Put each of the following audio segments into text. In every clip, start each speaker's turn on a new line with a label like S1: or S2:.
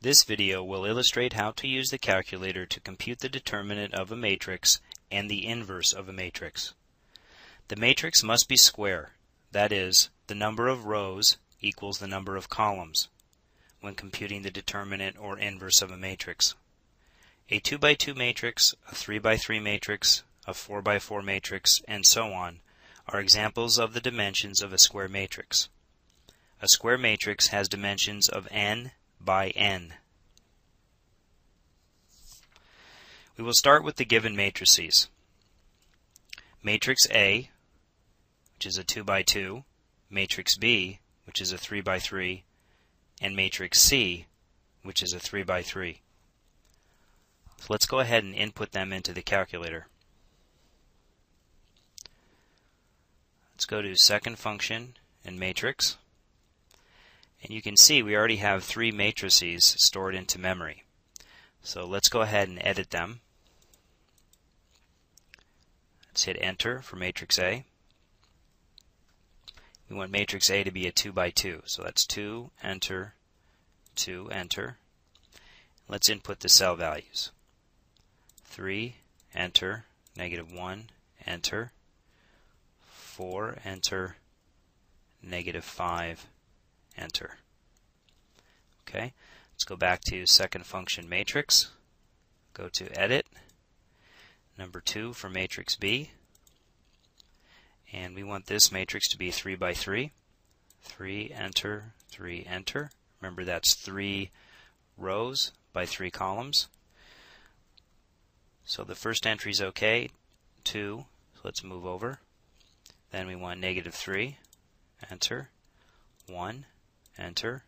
S1: This video will illustrate how to use the calculator to compute the determinant of a matrix and the inverse of a matrix. The matrix must be square, that is, the number of rows equals the number of columns when computing the determinant or inverse of a matrix. A 2 by 2 matrix, a 3 by 3 matrix, a 4 by 4 matrix, and so on are examples of the dimensions of a square matrix. A square matrix has dimensions of n by n. We will start with the given matrices. Matrix A, which is a 2 by 2, matrix B, which is a 3 by 3, and matrix C, which is a 3 by 3. So let's go ahead and input them into the calculator. Let's go to second function and matrix. And you can see we already have 3 matrices stored into memory. So let's go ahead and edit them. Let's hit enter for matrix A. We want matrix A to be a 2 by 2. So that's 2, enter, 2, enter. Let's input the cell values. 3, enter, -1, enter, 4, enter, -5, enter. Okay, let's go back to second function matrix. Go to edit, number 2 for matrix B. And we want this matrix to be 3 by 3. 3, enter, 3, enter. Remember that's 3 rows by 3 columns. So the first entry is okay, 2, so let's move over. Then we want -3, enter, 1, enter.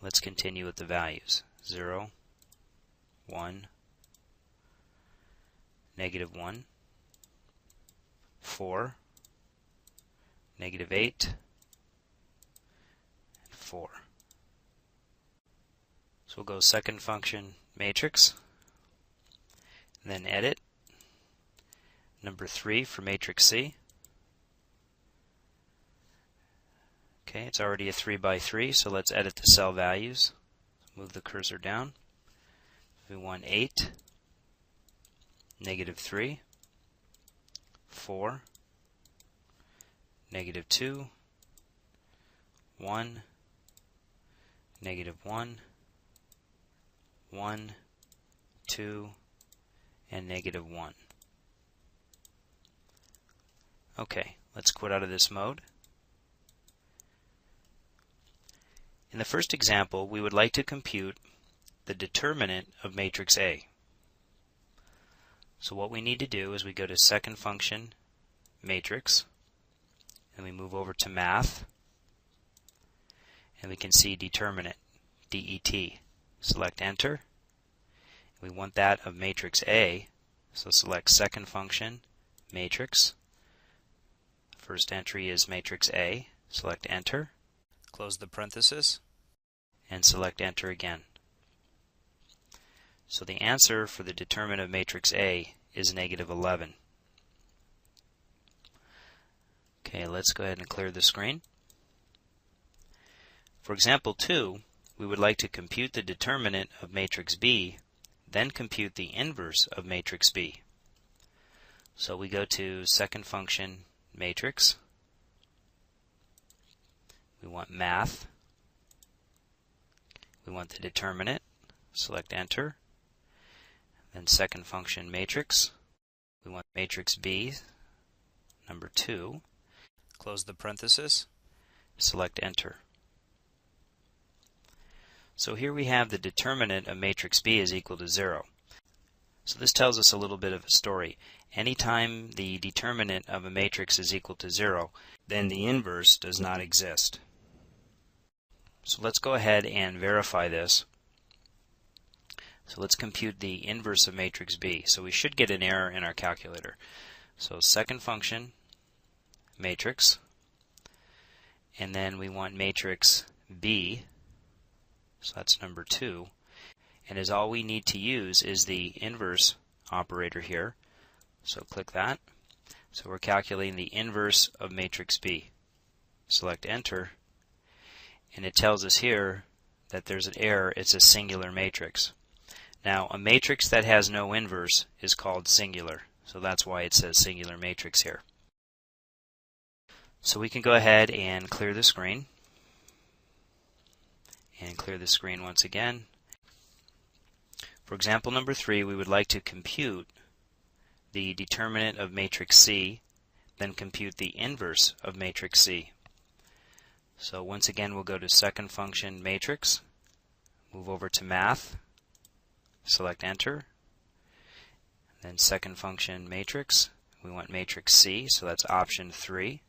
S1: Let's continue with the values. 0, 1, -1, 4, -8, 4. So we'll go second function matrix, then edit, number 3 for matrix C. Okay, it's already a 3 by 3, so let's edit the cell values. Move the cursor down. We want 8, -3, 4, -2, 1, -1, 1, 2, and -1. Okay, let's quit out of this mode. In the first example, we would like to compute the determinant of matrix A. So what we need to do is we go to second function, matrix, and we move over to math, and we can see determinate, DET. Select enter. We want that of matrix A, so select second function, matrix. First entry is matrix A. Select enter. Close the parenthesis and select enter again. So the answer for the determinant of matrix A is -11. Okay, let's go ahead and clear the screen. For example 2, we would like to compute the determinant of matrix B, then compute the inverse of matrix B. So we go to second function matrix. We want math. We want the determinant. Select enter. Then second function matrix. We want matrix B, number 2. Close the parenthesis. Select enter. So here we have the determinant of matrix B is equal to 0. So this tells us a little bit of a story. Anytime the determinant of a matrix is equal to 0, then the inverse does not exist. So let's go ahead and verify this. So let's compute the inverse of matrix B. So we should get an error in our calculator. So second function, matrix, and then we want matrix B, so that's number 2, and as all we need to use is the inverse operator here. So click that. So we're calculating the inverse of matrix B. Select enter, and it tells us here that there's an error, it's a singular matrix. Now, a matrix that has no inverse is called singular, so that's why it says singular matrix here. So we can go ahead and clear the screen, and clear the screen once again. For example number 3, we would like to compute the determinant of matrix C, then compute the inverse of matrix C. So once again, we'll go to second function matrix, move over to math, select enter, then second function matrix, we want matrix C, so that's option 3.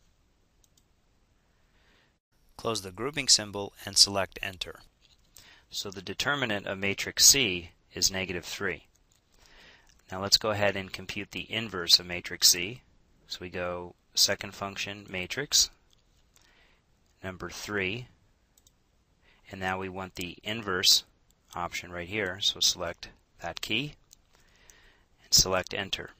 S1: Close the grouping symbol and select enter. So the determinant of matrix C is -3. Now let's go ahead and compute the inverse of matrix C. So we go second function matrix, number 3, and now we want the inverse option right here, so select that key and select enter.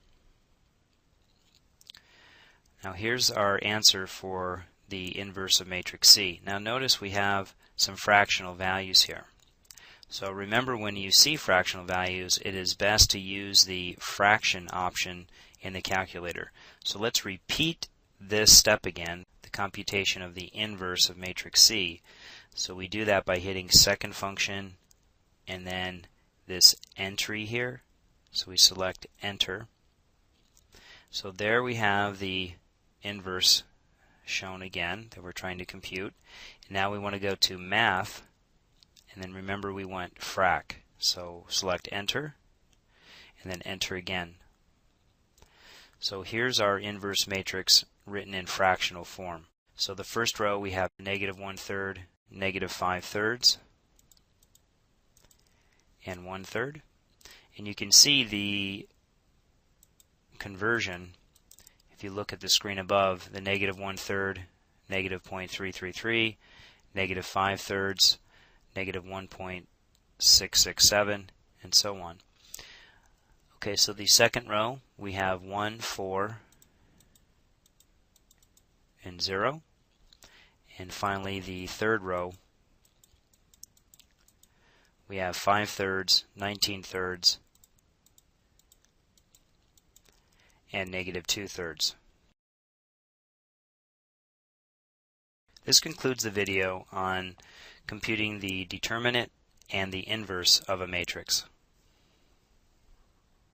S1: Now here's our answer for the inverse of matrix C. Now notice we have some fractional values here. So remember, when you see fractional values, it is best to use the fraction option in the calculator. So let's repeat this step again, the computation of the inverse of matrix C. So we do that by hitting second function and then this entry here. So we select enter. So there we have the inverse shown again that we're trying to compute. And now we want to go to math, and then remember we want frac. So select enter and then enter again. So here's our inverse matrix written in fractional form. So the first row we have -1/3, -5/3, and 1/3. And you can see the conversion. If you look at the screen above, the -1/3, -0.333, -5/3, -1.667, and so on. Okay, so the second row we have 1, 4, and 0. And finally the third row we have 5/3, 19/3, and -2/3. This concludes the video on computing the determinant and the inverse of a matrix.